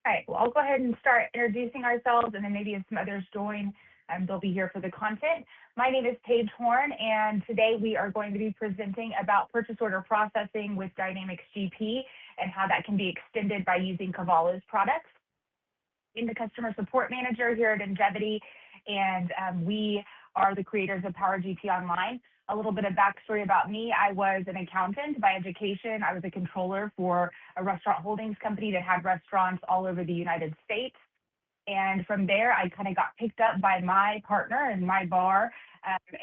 All right, well, I'll go ahead and start introducing ourselves, and then maybe if some others join, they'll be here for the content. My name is Paige Horne, and today we are going to be presenting about purchase order processing with Dynamics GP and how that can be extended by using Cavallo's products. I'm the customer support manager here at Njevity, and we are the creators of Power GP Online. A little bit of backstory about me: I was an accountant by education. I was a controller for a restaurant holdings company that had restaurants all over the United States. And from there, I kind of got picked up by my partner and my bar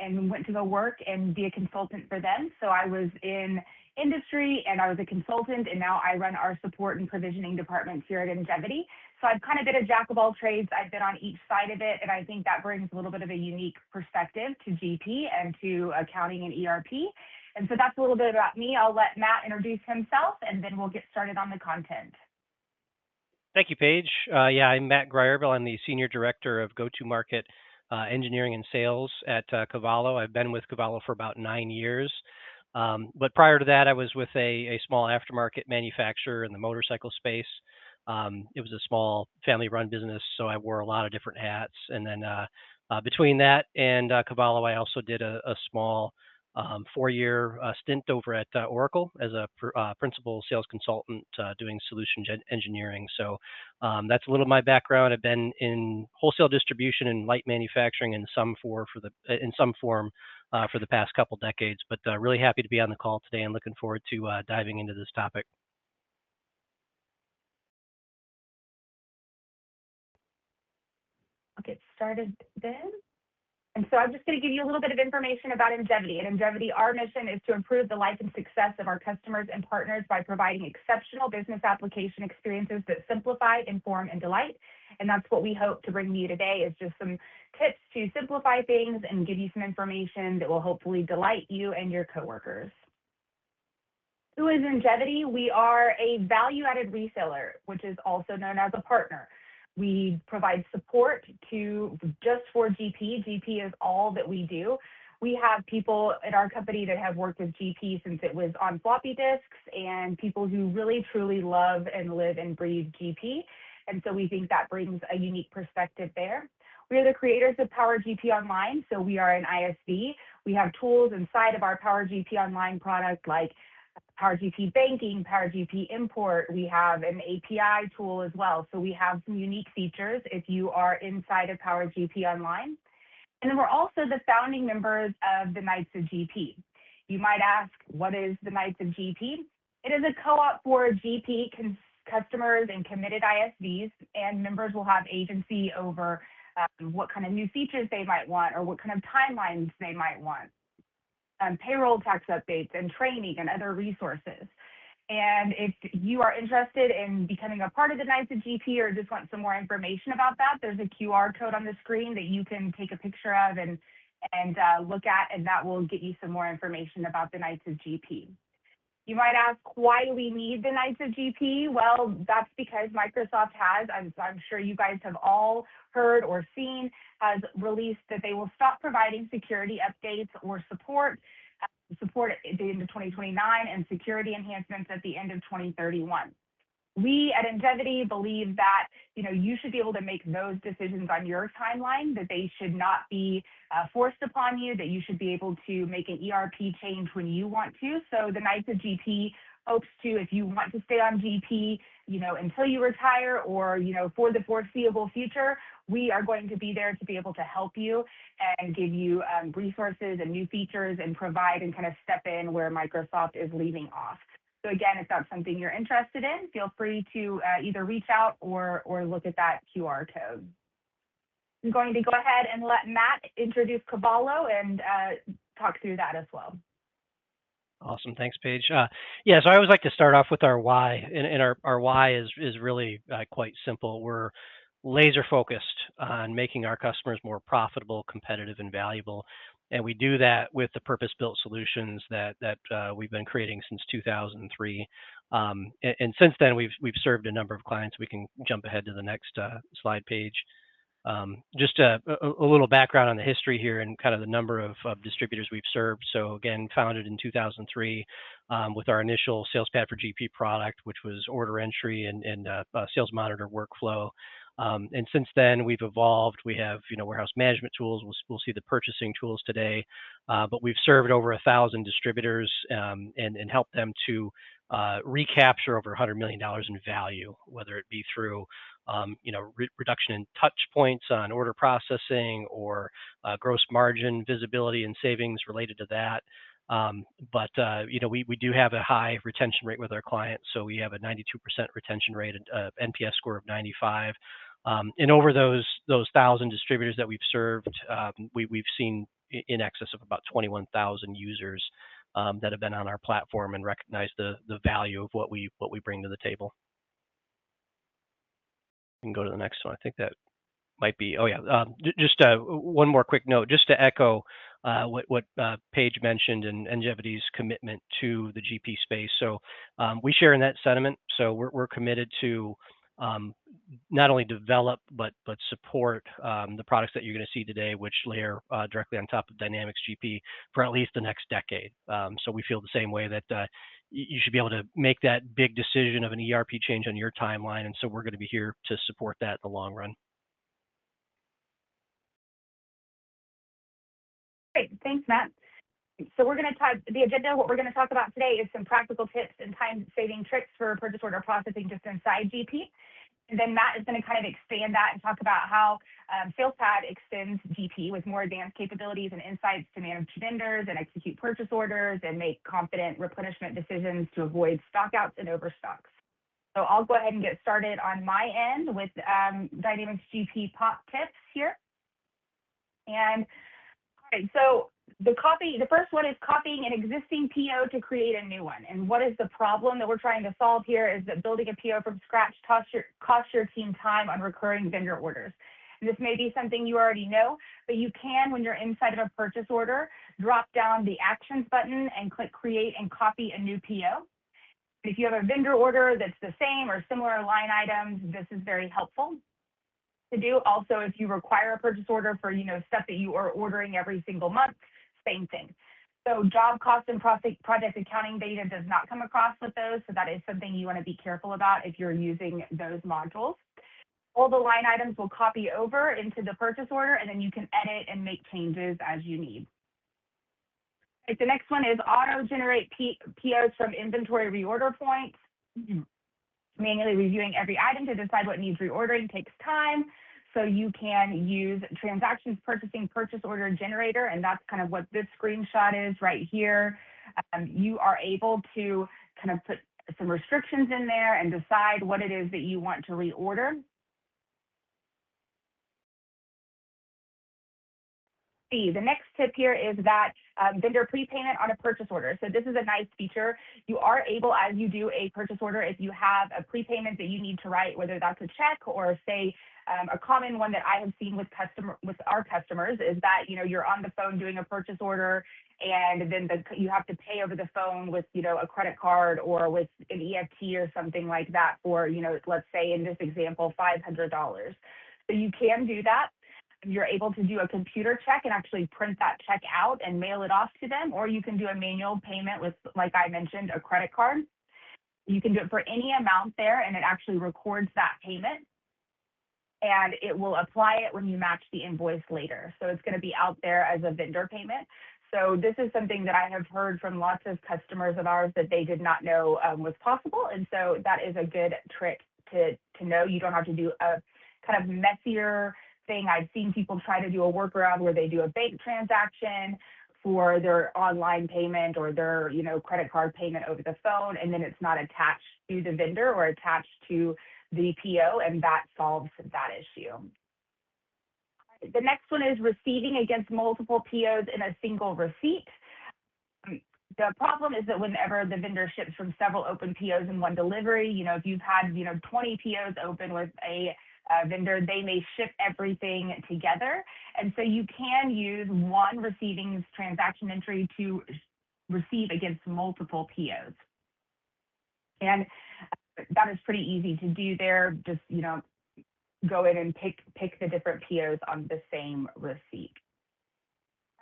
and went to go work and be a consultant for them. So I was in industry and I was a consultant, and now I run our support and provisioning departments here at Njevity. So I've kind of been a jack of all trades. I've been on each side of it, and I think that brings a little bit of a unique perspective to GP and to accounting and ERP. And so that's a little bit about me. I'll let Matt introduce himself, and then we'll get started on the content. Thank you, Paige. I'm Matt Greyerbiehl. I'm the Senior Director of Go-to-Market Engineering and Sales at Cavallo. I've been with Cavallo for about 9 years. But prior to that, I was with a small aftermarket manufacturer in the motorcycle space. It was a small family-run business, so I wore a lot of different hats. And then between that and Cavallo, I also did a small 4-year stint over at Oracle as a principal sales consultant doing solution engineering. So that's a little of my background. I've been in wholesale distribution and light manufacturing in some form for the past couple decades, but really happy to be on the call today and looking forward to diving into this topic. I'll get started then. And so I'm just going to give you a little bit of information about Njevity. At Njevity, our mission is to improve the life and success of our customers and partners by providing exceptional business application experiences that simplify, inform, and delight. And that's what we hope to bring to you today, is just some tips to simplify things and give you some information that will hopefully delight you and your coworkers. Who is Njevity? We are a value-added reseller, which is also known as a partner. We provide support just for GP. GP is all that we do. We have people at our company that have worked with GP since it was on floppy disks, and people who really, truly love and live and breathe GP. And so we think that brings a unique perspective there. We are the creators of Power GP Online, so we are an ISV. We have tools inside of our Power GP Online product like Power GP Banking, Power GP Import. We have an API tool as well. So we have some unique features if you are inside of Power GP Online. And then we're also the founding members of the Knights of GP. You might ask, what is the Knights of GP? It is a co-op for GP customers and committed ISVs, and members will have agency over what kind of new features they might want or what kind of timelines they might want. Payroll tax updates and training and other resources. And if you are interested in becoming a part of the Knights of GP or just want some more information about that, there's a QR code on the screen that you can take a picture of and look at, and that will get you some more information about the Knights of GP. You might ask, why do we need the Knights of GP? Well, that's because Microsoft has, I'm sure you guys have all heard or seen, has released that they will stop providing security updates or support at the end of 2029 and security enhancements at the end of 2031. We at Njevity believe that you should be able to make those decisions on your timeline, that they should not be forced upon you, that you should be able to make an ERP change when you want to. So the Knights of GP hopes to, if you want to stay on GP, until you retire or, for the foreseeable future, we are going to be there to be able to help you and give you resources and new features and provide and kind of step in where Microsoft is leaving off. So again, if that's something you're interested in, feel free to either reach out or look at that QR code. I'm going to go ahead and let Matt introduce Cavallo and talk through that as well. Awesome. Thanks, Paige. So I always like to start off with our why, and our why is really quite simple. We're laser focused on making our customers more profitable, competitive, and valuable. And we do that with the purpose-built solutions that we've been creating since 2003. And since then, we've served a number of clients. We can jump ahead to the next slide, Page. Just a little background on the history here and kind of the number of distributors we've served. So again, founded in 2003 with our initial SalesPad for GP product, which was order entry and sales monitor workflow. And since then, we've evolved. We have, warehouse management tools. We'll see the purchasing tools today, but we've served over 1,000 distributors and helped them to recapture over $100 million in value, whether it be through reduction in touch points on order processing or gross margin visibility and savings related to that. But we do have a high retention rate with our clients. So we have a 92% retention rate, NPS score of 95. And over those 1,000 distributors that we've served, we've seen in excess of about 21,000 users that have been on our platform and recognize the value of what we bring to the table. We can go to the next one. I think that might be, just one more quick note, just to echo what Paige mentioned and Njevity's commitment to the GP space. So we share in that sentiment. So we're committed to not only develop but support the products that you're going to see today, which layer directly on top of Dynamics GP for at least the next decade. So we feel the same way that you should be able to make that big decision of an ERP change on your timeline, and so we're going to be here to support that in the long run. Great, thanks, Matt. So we're going to talk, the agenda, what we're going to talk about today is some practical tips and time-saving tricks for purchase order processing just inside GP. And then Matt is going to kind of expand that and talk about how SalesPad extends GP with more advanced capabilities and insights to manage vendors and execute purchase orders and make confident replenishment decisions to avoid stockouts and overstocks. So I'll go ahead and get started on my end with Dynamics GP pop tips here. And all right, so the first one is copying an existing PO to create a new one. And what is the problem that we're trying to solve here is that building a PO from scratch costs your team time on recurring vendor orders. And this may be something you already know, but you can, when you're inside of a purchase order, drop down the actions button and click create and copy a new PO. If you have a vendor order that's the same or similar line items, this is very helpful to do. Also, if you require a purchase order for stuff that you are ordering every single month, same thing. So job cost and project accounting data does not come across with those, so that is something you want to be careful about if you're using those modules. All the line items will copy over into the purchase order, and then you can edit and make changes as you need. Right, the next one is auto-generate POs from inventory reorder points. Manually reviewing every item to decide what needs reordering takes time. So you can use transactions purchasing purchase order generator, and that's kind of what this screenshot is right here. You are able to kind of put some restrictions in there and decide what it is that you want to reorder. The next tip here is that vendor prepayment on a purchase order. So this is a nice feature. You are able, as you do a purchase order, if you have a prepayment that you need to write, whether that's a check or say a common one that I have seen with our customers is that you're on the phone doing a purchase order, and then you have to pay over the phone with a credit card or with an EFT or something like that for let's say in this example $500. So you can do that. You're able to do a computer check and actually print that check out and mail it off to them, or you can do a manual payment with, like I mentioned, a credit card. You can do it for any amount there, and it actually records that payment, and it will apply it when you match the invoice later. So it's going to be out there as a vendor payment. So this is something that I have heard from lots of customers of ours that they did not know was possible, and so that is a good trick to know. You don't have to do a kind of messier thing. I've seen people try to do a workaround where they do a bank transaction for their online payment or their credit card payment over the phone, and then it's not attached to the vendor or attached to the PO, and that solves that issue. The next one is receiving against multiple POs in a single receipt. The problem is that whenever the vendor ships from several open POs in one delivery, if you've had 20 POs open with a vendor, they may ship everything together. And so you can use one receiving transaction entry to receive against multiple POs. And that is pretty easy to do there. Just, go in and pick the different POs on the same receipt.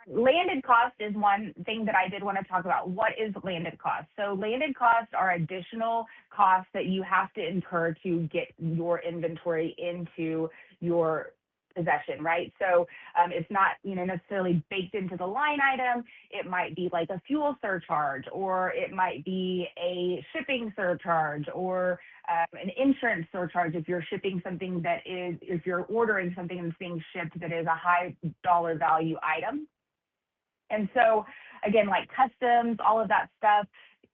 Landed cost is one thing that I did want to talk about. What is landed cost? So landed costs are additional costs that you have to incur to get your inventory into your possession, right? So it's not, necessarily baked into the line item. It might be like a fuel surcharge, or it might be a shipping surcharge, or an insurance surcharge if you're shipping something if you're ordering something that's being shipped that is a high dollar value item. And so, again, like customs, all of that stuff,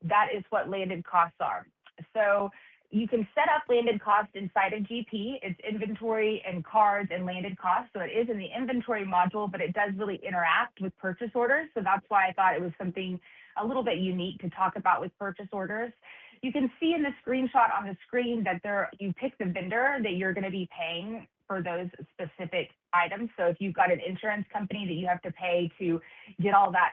that is what landed costs are. So you can set up landed cost inside of GP. It's inventory and cards and landed costs. So it is in the inventory module, but it does really interact with purchase orders. So that's why I thought it was something a little bit unique to talk about with purchase orders. You can see in the screenshot on the screen that you pick the vendor that you're going to be paying for those specific items. So if you've got an insurance company that you have to pay to get all that,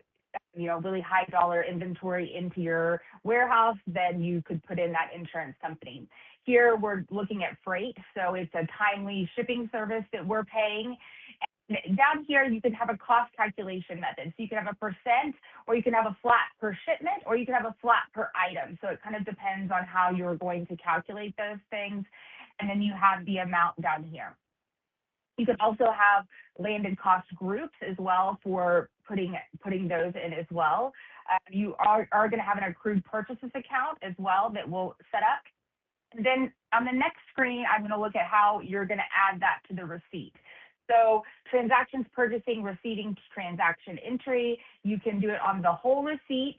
really high dollar inventory into your warehouse, then you could put in that insurance company. Here we're looking at freight. So it's a timely shipping service that we're paying. And down here, you can have a cost calculation method. So you can have a percent, or you can have a flat per shipment, or you can have a flat per item. So it kind of depends on how you're going to calculate those things. And then you have the amount down here. You can also have landed cost groups as well for putting those in as well. You are going to have an accrued purchases account as well that we'll set up. And then on the next screen, I'm going to look at how you're going to add that to the receipt. So transactions, purchasing, receiving, transaction entry, you can do it on the whole receipt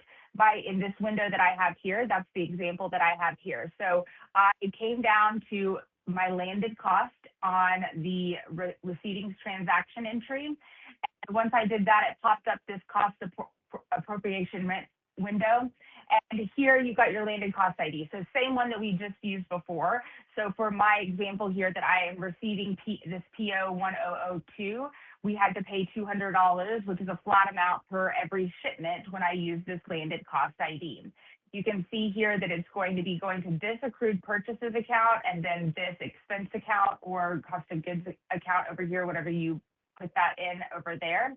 in this window that I have here. That's the example that I have here. So I came down to my landed cost on the receiving transaction entry. And once I did that, it popped up this cost appropriation window. And here you got your landed cost ID. So same one that we just used before. So for my example here that I am receiving this PO 1002, we had to pay $200, which is a flat amount per every shipment when I use this landed cost ID. You can see here that it's going to be going to this accrued purchases account and then this expense account or cost of goods account over here, whatever you put that in over there.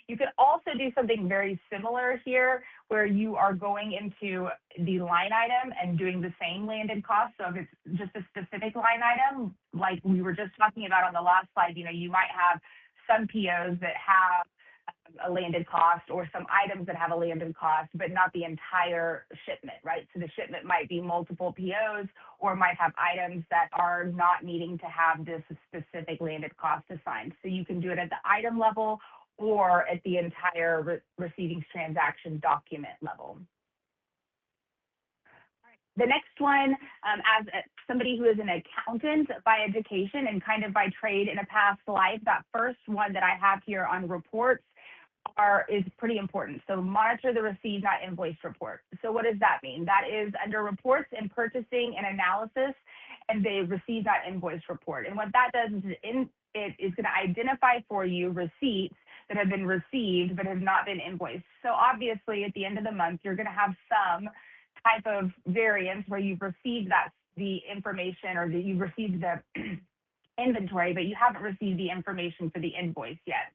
You can also do something very similar here where you are going into the line item and doing the same landed cost. So if it's just a specific line item, like we were just talking about on the last slide, you might have some POs that have a landed cost or some items that have a landed cost, but not the entire shipment, right? So the shipment might be multiple POs or might have items that are not needing to have this specific landed cost assigned. So you can do it at the item level or at the entire receiving transaction document level. The next one, as somebody who is an accountant by education and kind of by trade in a past life, that first one that I have here on reports is pretty important. So monitor the Received Not Invoiced report. So what does that mean? That is under reports and purchasing and analysis and the Received Not Invoiced report. And what that does is it is going to identify for you receipts that have been received but have not been invoiced. So obviously at the end of the month, you're going to have some type of variance where you've received the information or that you've received the inventory, but you haven't received the information for the invoice yet.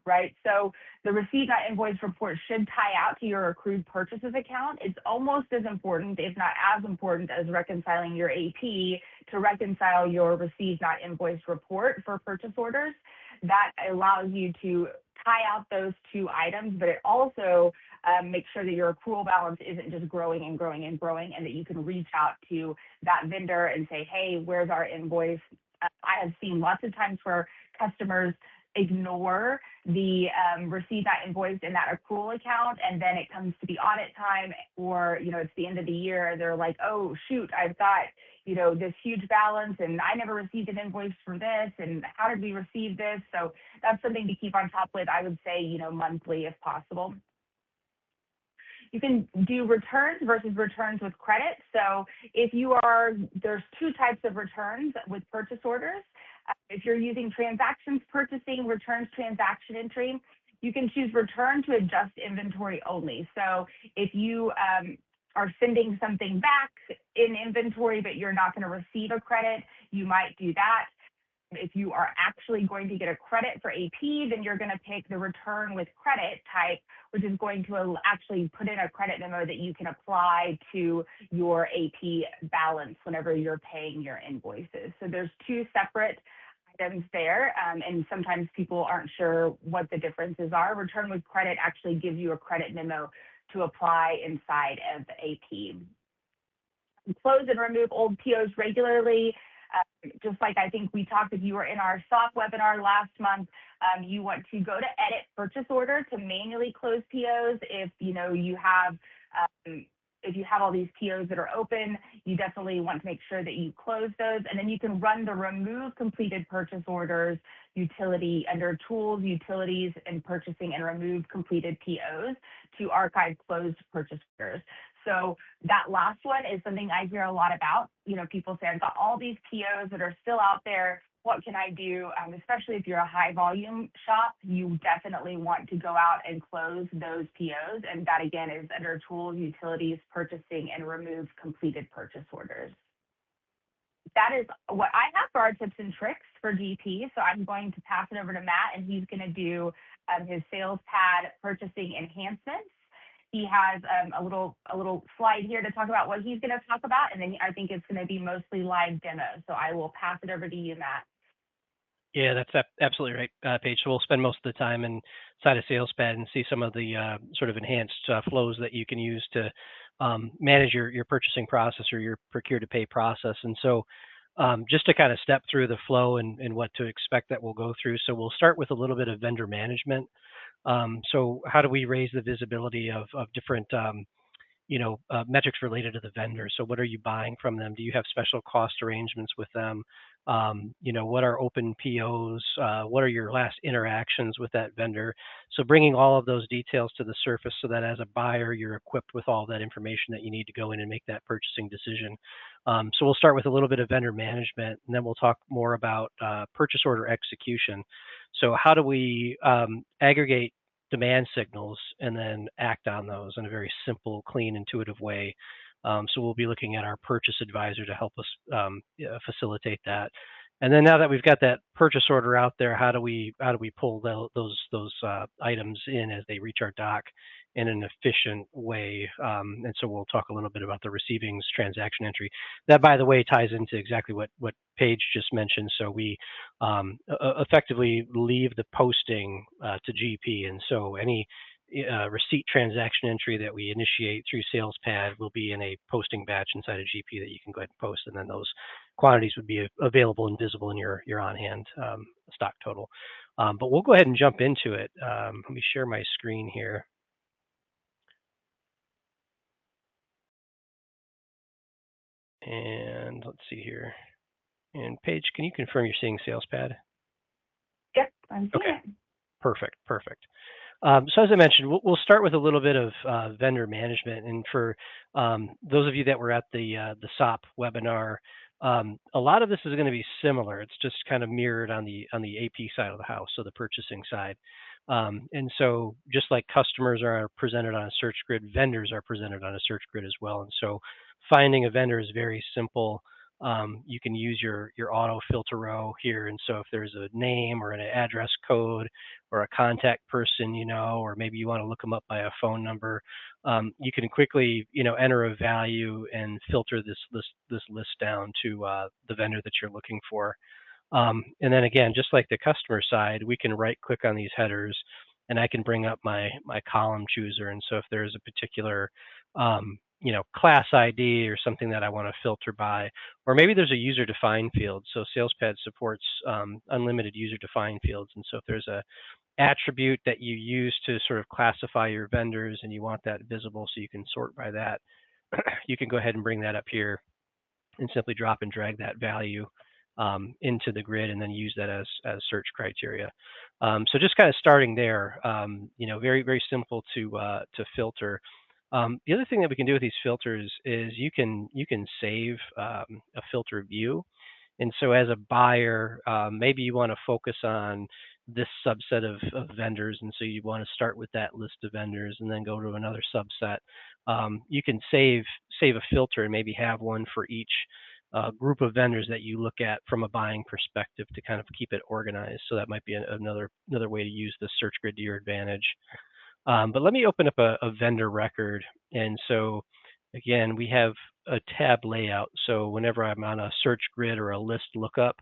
Right? So the Received Not Invoiced report should tie out to your accrued purchases account. It's almost as important, if not as important, as reconciling your AP to reconcile your Received Not Invoiced report for purchase orders. That allows you to tie out those two items, but it also makes sure that your accrual balance isn't just growing and growing and growing, and that you can reach out to that vendor and say, hey, where's our invoice? I have seen lots of times where customers ignore the Received Not Invoiced in that accrual account, and then it comes to the audit time or, it's the end of the year, they're like, oh, shoot, I've got, this huge balance and I never received an invoice for this, and how did we receive this? So that's something to keep on top with, I would say, monthly if possible. You can do returns versus returns with credit. So there's two types of returns with purchase orders. If you're using transactions purchasing, returns transaction entry, you can choose return to adjust inventory only. So if you are sending something back in inventory, but you're not going to receive a credit, you might do that. If you are actually going to get a credit for AP, then you're going to pick the return with credit type, which is going to actually put in a credit memo that you can apply to your AP balance whenever you're paying your invoices. So there's two separate items there, and sometimes people aren't sure what the differences are. Return with credit actually gives you a credit memo to apply inside of AP. Close and remove old POs regularly. Just like I think we talked, if you were in our SOP webinar last month, you want to go to edit purchase order to manually close POs. If you have all these POs that are open, you definitely want to make sure that you close those, and then you can run the remove completed purchase orders utility under tools, utilities, and purchasing, and remove completed POs to archive closed purchase orders. So that last one is something I hear a lot about. People say, I've got all these POs that are still out there. What can I do? Especially if you're a high volume shop, you definitely want to go out and close those POs. And that again is under tools, utilities, purchasing, and remove completed purchase orders. That is what I have for our tips and tricks for GP. So I'm going to pass it over to Matt, and he's going to do his SalesPad purchasing enhancements. He has a little slide here to talk about what he's going to talk about, and then I think it's going to be mostly live demo. So I will pass it over to you, Matt. Yeah, that's absolutely right, Paige. So we'll spend most of the time inside of SalesPad and see some of the sort of enhanced flows that you can use to manage your purchasing process or your procure-to-pay process. And so just to kind of step through the flow and what to expect that we'll go through. So we'll start with a little bit of vendor management. So how do we raise the visibility of different metrics related to the vendor? So what are you buying from them? Do you have special cost arrangements with them? What are open POs? What are your last interactions with that vendor? So bringing all of those details to the surface so that as a buyer, you're equipped with all that information that you need to go in and make that purchasing decision. So we'll start with a little bit of vendor management, and then we'll talk more about purchase order execution. So how do we aggregate demand signals and then act on those in a very simple, clean, intuitive way? So we'll be looking at our purchase advisor to help us facilitate that. And then now that we've got that purchase order out there, how do we pull those items in as they reach our dock in an efficient way? And so we'll talk a little bit about the receivings transaction entry. That, by the way, ties into exactly what Paige just mentioned. So we effectively leave the posting to GP, and so any receipt transaction entry that we initiate through SalesPad will be in a posting batch inside of GP that you can go ahead and post, and then those quantities would be available and visible in your on-hand stock total. But we'll go ahead and jump into it. Let me share my screen here. And let's see here. And Paige, can you confirm you're seeing SalesPad? Yep, I'm seeing it. Perfect. So as I mentioned, we'll start with a little bit of vendor management. And for those of you that were at the SOP webinar, a lot of this is going to be similar. It's just kind of mirrored on the AP side of the house, so the purchasing side. And so just like customers are presented on a search grid, vendors are presented on a search grid as well. And so finding a vendor is very simple. You can use your auto filter row here. And so if there's a name or an address code or a contact person, or maybe you want to look them up by a phone number, you can quickly, enter a value and filter this list down to the vendor that you're looking for. And then again, just like the customer side, we can right click on these headers and I can bring up my column chooser. And so if there's a particular class ID or something that I want to filter by, or maybe there's a user defined field. So SalesPad supports unlimited user defined fields. And so if there's a attribute that you use to sort of classify your vendors and you want that visible so you can sort by that, you can go ahead and bring that up here and simply drop and drag that value into the grid and then use that as search criteria. So just kind of starting there, very, very simple to filter. The other thing that we can do with these filters is you can save a filter view. And so as a buyer, maybe you want to focus on this subset of vendors. And so you want to start with that list of vendors and then go to another subset. You can save a filter and maybe have one for each group of vendors that you look at from a buying perspective to kind of keep it organized. So that might be another way to use the search grid to your advantage. But let me open up a vendor record. And so again, we have a tab layout. So whenever I'm on a search grid or a list lookup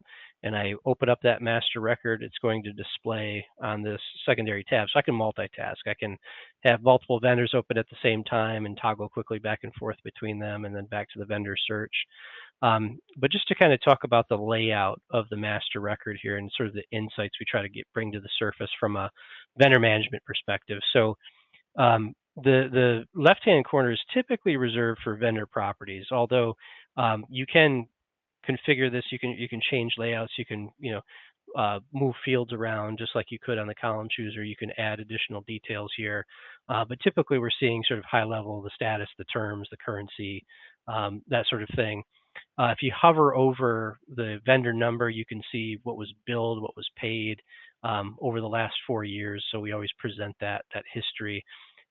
and I open up that master record, it's going to display on this secondary tab. So I can multitask. I can have multiple vendors open at the same time and toggle quickly back and forth between them and then back to the vendor search. But just to kind of talk about the layout of the master record here and sort of the insights we try to bring to the surface from a vendor management perspective. So the left-hand corner is typically reserved for vendor properties, although you can configure this. You can change layouts. You can move fields around just like you could on the column chooser. You can add additional details here. But typically we're seeing sort of high level, the status, the terms, the currency, that sort of thing. If you hover over the vendor number, you can see what was billed, what was paid over the last 4 years. So we always present that history.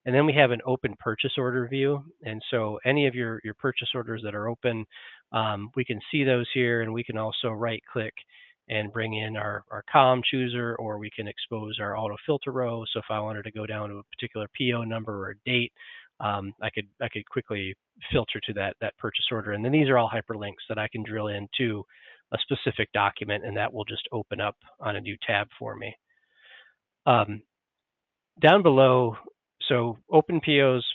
And then we have an open purchase order view. And so any of your purchase orders that are open, we can see those here, and we can also right click and bring in our column chooser, or we can expose our auto filter row. So if I wanted to go down to a particular PO number or a date, I could quickly filter to that purchase order. And then these are all hyperlinks that I can drill into a specific document, and that will just open up on a new tab for me. Down below, so open POs,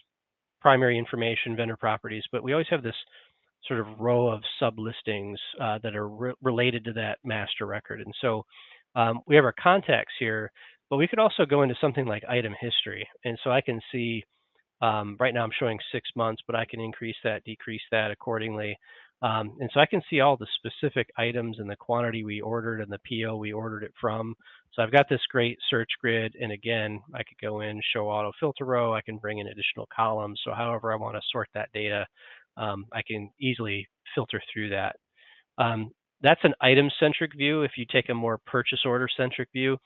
primary information, vendor properties, but we always have this sort of row of sub listings that are related to that master record. And so we have our contacts here, but we could also go into something like item history. And so I can see right now I'm showing 6 months, but I can increase that, decrease that accordingly. And so I can see all the specific items and the quantity we ordered and the PO we ordered it from. So I've got this great search grid. And again, I could go in, show auto filter row. I can bring in additional columns. So however I want to sort that data, I can easily filter through that. That's an item-centric view. If you take a more purchase order-centric view,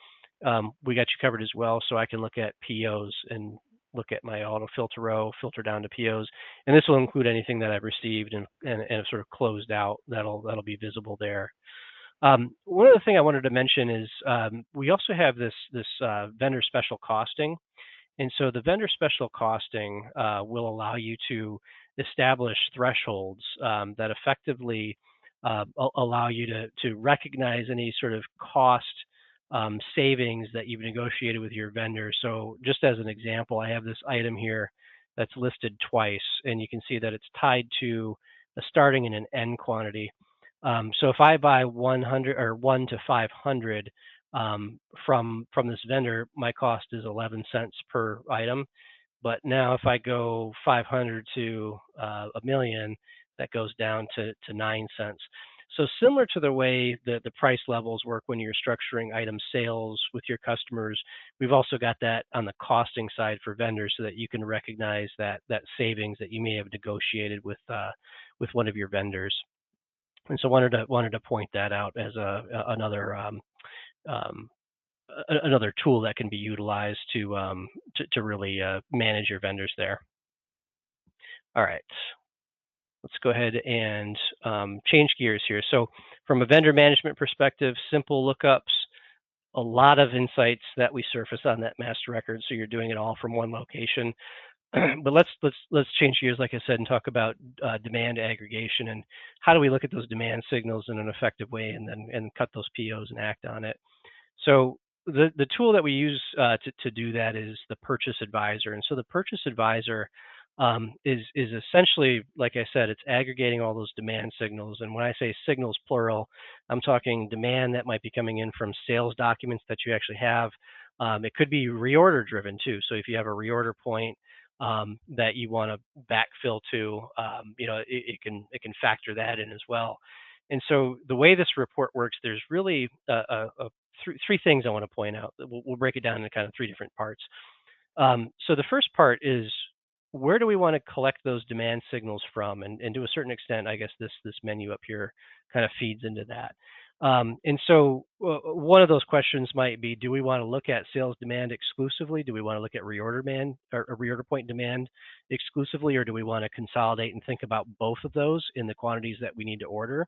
we got you covered as well. So I can look at POs and look at my auto filter row, filter down to POs, and this will include anything that I've received and sort of closed out. That'll be visible there. One other thing I wanted to mention is we also have this vendor special costing, and so the vendor special costing will allow you to establish thresholds that effectively allow you to recognize any sort of cost savings that you've negotiated with your vendor. So just as an example, I have this item here that's listed twice, and you can see that it's tied to a starting and an end quantity. So if I buy 100 or 1 to 500 from this vendor, my cost is 11 cents per item. But now if I go 500 to a million, that goes down to 9 cents. So similar to the way that the price levels work when you're structuring item sales with your customers, we've also got that on the costing side for vendors so that you can recognize that savings that you may have negotiated with one of your vendors. And so wanted to point that out as another tool that can be utilized to really manage your vendors there. All right. Let's go ahead and change gears here. So from a vendor management perspective, simple lookups, a lot of insights that we surface on that master record. So you're doing it all from one location. But let's change gears, like I said, and talk about demand aggregation and how do we look at those demand signals in an effective way and cut those POs and act on it. So the tool that we use to do that is the Purchase Advisor. And so the Purchase Advisor is essentially, like I said, it's aggregating all those demand signals. And when I say signals plural, I'm talking demand that might be coming in from sales documents that you actually have. It could be reorder driven too. So if you have a reorder point that you want to backfill to, it can factor that in as well. And so the way this report works, there's really three things I want to point out. We'll break it down into kind of 3 different parts. So the first part is, where do we want to collect those demand signals from? And to a certain extent, I guess this menu up here kind of feeds into that. And so one of those questions might be, do we want to look at sales demand exclusively? Do we want to look at reorder demand or reorder point demand exclusively, or do we want to consolidate and think about both of those in the quantities that we need to order?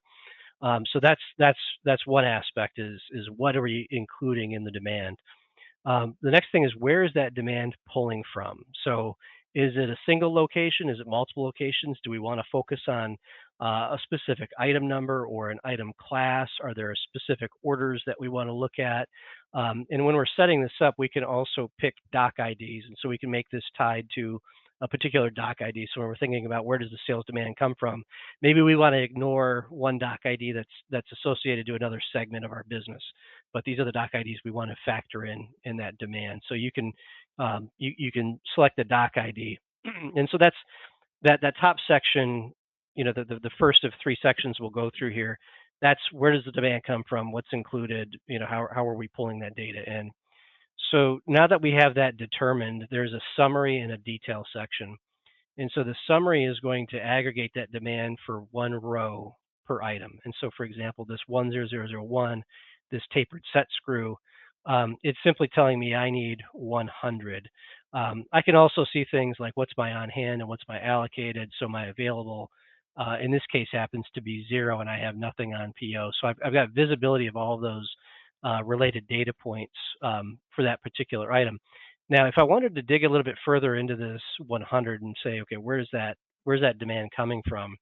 So that's one aspect is what are we including in the demand? The next thing is, where is that demand pulling from? So is it a single location? Is it multiple locations? Do we want to focus on a specific item number or an item class? Are there specific orders that we want to look at? And when we're setting this up, we can also pick doc IDs. And so we can make this tied to a particular doc ID. So when we're thinking about where does the sales demand come from, maybe we want to ignore one doc ID that's associated to another segment of our business, but these are the doc IDs we want to factor in that demand. So you can you can select the doc ID, and so that's that top section. You know, the first of three sections we'll go through here. That's where does the demand come from? What's included? You know, how are we pulling that data in? So now that we have that determined, there's a summary and a detail section. And so the summary is going to aggregate that demand for one row per item. And so, for example, this 10001, this tapered set screw, it's simply telling me I need 100. I can also see things like what's my on hand and what's my allocated. So my available, in this case, happens to be 0, and I have nothing on PO. So I've got visibility of all of those related data points for that particular item. Now, if I wanted to dig a little bit further into this 100 and say, okay, where's that demand coming from?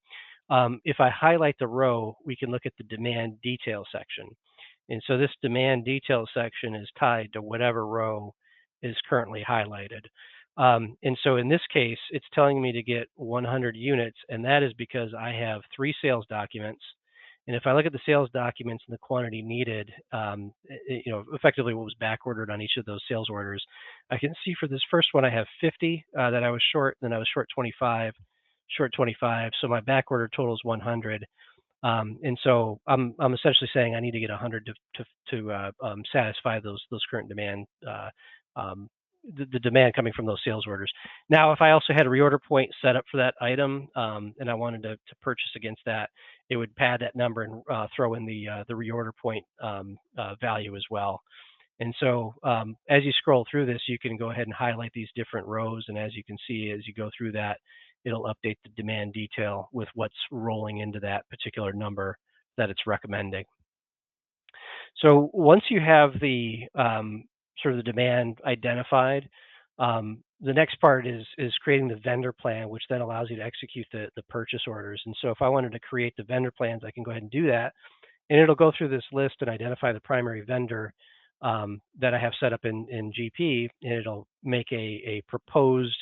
If I highlight the row, we can look at the demand detail section. And so this demand detail section is tied to whatever row is currently highlighted. And so in this case, it's telling me to get 100 units, and that is because I have 3 sales documents. And if I look at the sales documents and the quantity needed, you know, effectively what was back ordered on each of those sales orders, I can see for this first one I have 50 that I was short, then I was short 25. So my back order total is 100. And so I'm essentially saying I need to get 100 to satisfy those current demand, the demand coming from those sales orders. Now, if I also had a reorder point set up for that item, and I wanted to purchase against that, it would pad that number and throw in the reorder point value as well. And so as you scroll through this, you can go ahead and highlight these different rows. And as you can see, as you go through that, it'll update the demand detail with what's rolling into that particular number that it's recommending. So once you have the sort of the demand identified, the next part is creating the vendor plan, which then allows you to execute the purchase orders. And so if I wanted to create the vendor plans, I can go ahead and do that. And it'll go through this list and identify the primary vendor that I have set up in GP, and it'll make a proposed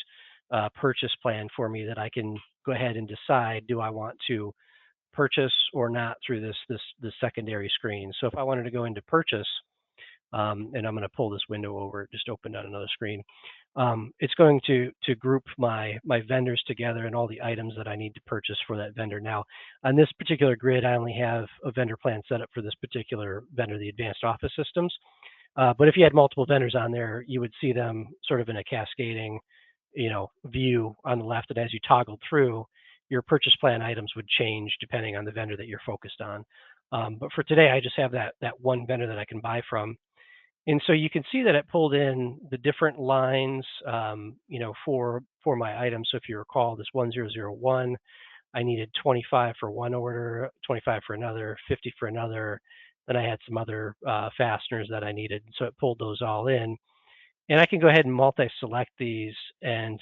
purchase plan for me that I can go ahead and decide, do I want to purchase or not through this secondary screen. So if I wanted to go into purchase, and I'm going to pull this window over, it just opened on another screen. It's going to group my vendors together and all the items that I need to purchase for that vendor. Now, on this particular grid, I only have a vendor plan set up for this particular vendor, the Advanced Office Systems. But if you had multiple vendors on there, you would see them sort of in a cascading, you know, view on the left. And as you toggled through, your purchase plan items would change depending on the vendor that you're focused on. But for today, I just have that one vendor that I can buy from. And so you can see that it pulled in the different lines, you know, for my items. So if you recall, this 1001, I needed 25 for one order, 25 for another, 50 for another. Then I had some other fasteners that I needed. So it pulled those all in. And I can go ahead and multi-select these and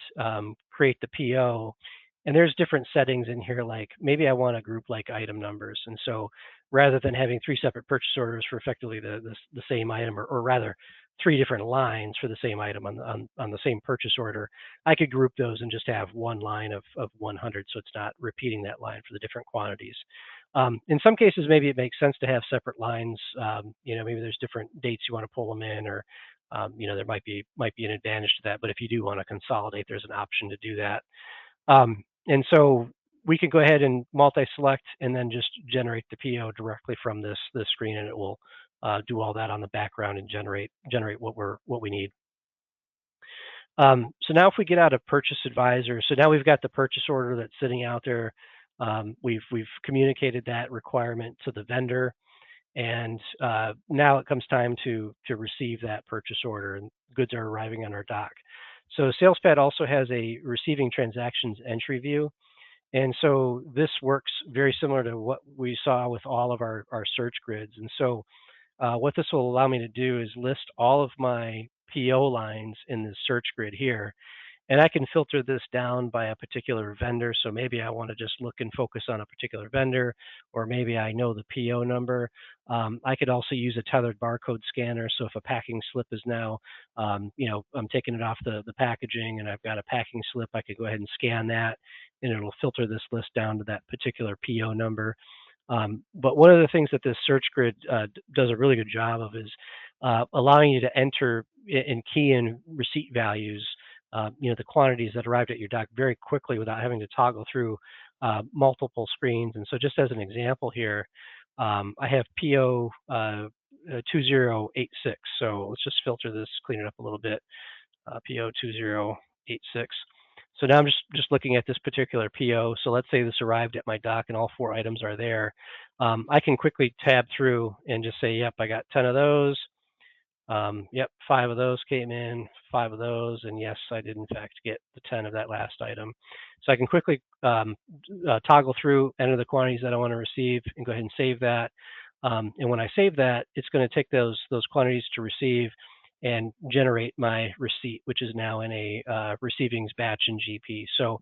create the PO. And there's different settings in here, like maybe I want to group like item numbers. And so rather than having 3 separate purchase orders for effectively the same item, or rather 3 different lines for the same item on the same purchase order, I could group those and just have one line of 100, so it's not repeating that line for the different quantities. In some cases, maybe it makes sense to have separate lines. You know, maybe there's different dates you want to pull them in, or you know, there might be an advantage to that. But if you do want to consolidate, there's an option to do that. And so we can go ahead and multi-select and then just generate the PO directly from this screen, and it will do all that on the background and generate what we need. So now if we get out of Purchase Advisor, so now we've got the purchase order that's sitting out there. We've communicated that requirement to the vendor. And now it comes time to receive that purchase order, and goods are arriving on our dock. So SalesPad also has a receiving transactions entry view. And so this works very similar to what we saw with all of our search grids. And so what this will allow me to do is list all of my PO lines in the search grid here. And I can filter this down by a particular vendor. So maybe I want to just look and focus on a particular vendor, or maybe I know the PO number. I could also use a tethered barcode scanner. So if a packing slip is now, I'm taking it off the packaging and I've got a packing slip, I could go ahead and scan that and it'll filter this list down to that particular PO number. But one of the things that this search grid does a really good job of is allowing you to enter and key in receipt values, the quantities that arrived at your dock very quickly without having to toggle through multiple screens. And so just as an example here, I have PO 2086. So let's just filter this, clean it up a little bit. PO 2086. So now I'm just looking at this particular PO. So let's say this arrived at my dock and all 4 items are there. I can quickly tab through and just say, yep, I got 10 of those. Yep, 5 of those came in, 5 of those, and yes, I did in fact get the 10 of that last item. So I can quickly toggle through, enter the quantities that I want to receive, and go ahead and save that. And when I save that, it's going to take those quantities to receive and generate my receipt, which is now in a receivings batch in GP. So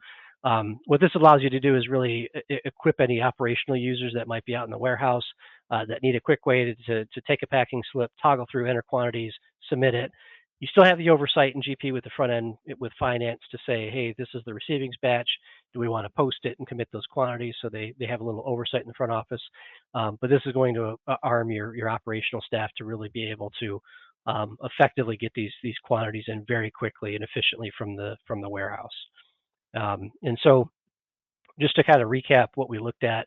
what this allows you to do is really equip any operational users that might be out in the warehouse that need a quick way to take a packing slip, toggle through, enter quantities, submit it. You still have the oversight in GP with the front end with finance to say, hey, this is the receivings batch. Do we want to post it and commit those quantities? So they have a little oversight in the front office. But this is going to arm your operational staff to really be able to effectively get these quantities in very quickly and efficiently from the warehouse. And so just to kind of recap what we looked at,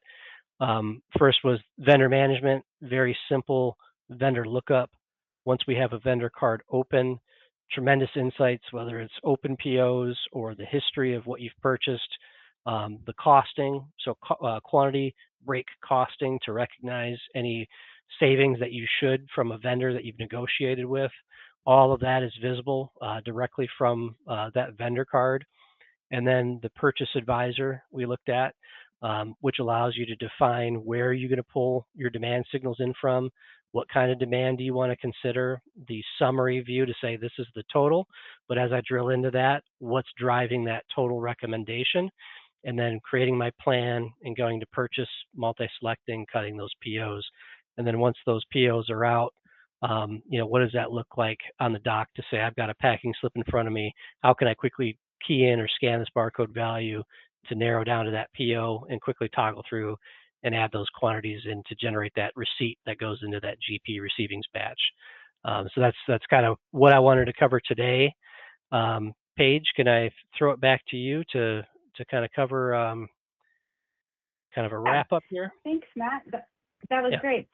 first was vendor management, very simple vendor lookup. Once we have a vendor card open, tremendous insights, whether it's open POs or the history of what you've purchased, the costing, so quantity break costing to recognize any savings that you should from a vendor that you've negotiated with. All of that is visible directly from that vendor card. And then the purchase advisor we looked at, which allows you to define where you're going to pull your demand signals in from, what kind of demand do you want to consider, the summary view to say this is the total, but as I drill into that, what's driving that total recommendation, and then creating my plan and going to purchase, multi-selecting, cutting those POs. And then once those POs are out, what does that look like on the dock to say I've got a packing slip in front of me, how can I quickly key in or scan this barcode value to narrow down to that PO and quickly toggle through and add those quantities in to generate that receipt that goes into that GP receivings batch. So that's kind of what I wanted to cover today. Paige, can I throw it back to you to kind of cover kind of a wrap up here? Thanks, Matt. That was great.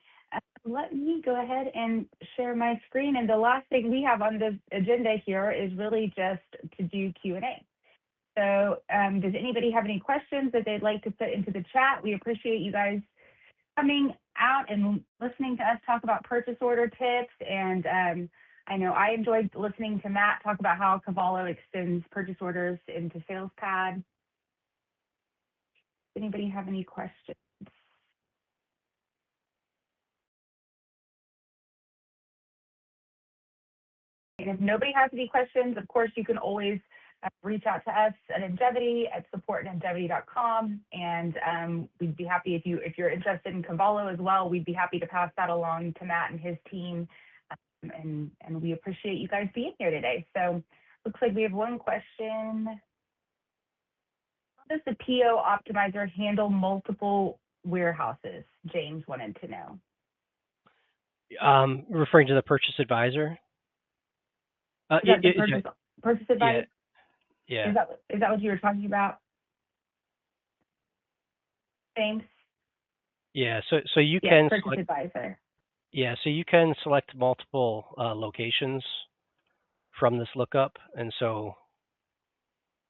Let me go ahead and share my screen. And the last thing we have on the agenda here is really just to do Q&A. So does anybody have any questions that they'd like to put into the chat? We appreciate you guys coming out and listening to us talk about purchase order tips. And I know I enjoyed listening to Matt talk about how Cavallo extends purchase orders into SalesPad. Does anybody have any questions? And if nobody has any questions, of course, you can always reach out to us at Njevity at support@njevity.com. And we'd be happy if you're interested in Cavallo as well, we'd be happy to pass that along to Matt and his team. And we appreciate you guys being here today. So looks like we have one question. How does the PO optimizer handle multiple warehouses? James wanted to know. Referring to the purchase advisor? Purchase advisor? Yeah. Is that what you were talking about? James? Yeah. So you can purchase select, advisor. Yeah. So you can select multiple locations from this lookup, and so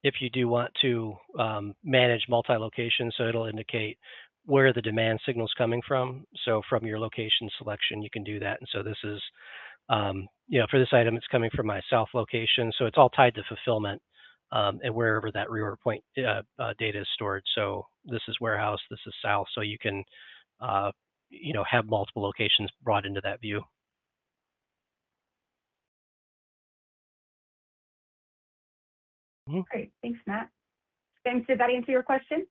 if you do want to manage multi-location, so it'll indicate where the demand signal is coming from. So from your location selection, you can do that. And so this is, for this item, it's coming from my south location. So it's all tied to fulfillment and wherever that reorder point data is stored. So this is warehouse, this is south. So you can, have multiple locations brought into that view. Great. Thanks, Matt. Thanks. Did that answer your question?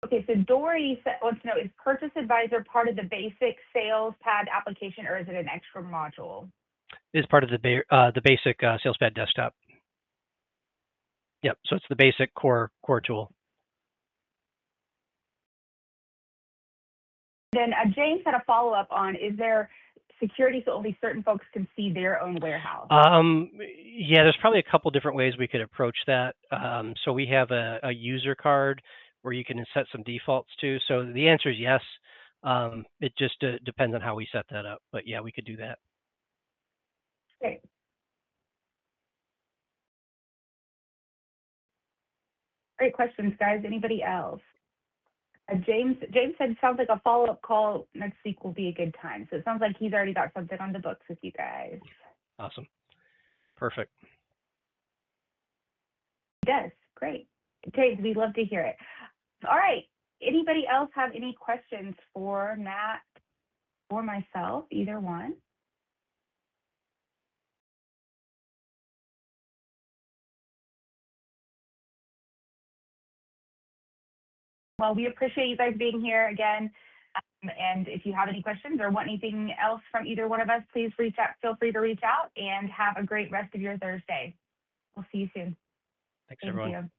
Okay, so Dory wants to know, is Purchase Advisor part of the basic SalesPad application, or is it an extra module? Is part of the basic SalesPad desktop. Yep, so it's the basic core tool. Then James had a follow-up on, is there security so only certain folks can see their own warehouse? Yeah, there's probably a couple different ways we could approach that. So we have a user card where you can set some defaults to. So the answer is yes. It just depends on how we set that up. But yeah, we could do that. Okay. Great questions, guys. Anybody else? James said sounds like a follow-up call next week will be a good time. So it sounds like he's already got something on the books with you guys. Awesome. Perfect. Yes, great. Okay, we'd love to hear it. All right. Anybody else have any questions for Matt or myself, either one? Well, we appreciate you guys being here again. And if you have any questions or want anything else from either one of us, please reach out. Feel free to reach out, and have a great rest of your Thursday. We'll see you soon. Thanks, everyone. Thank you.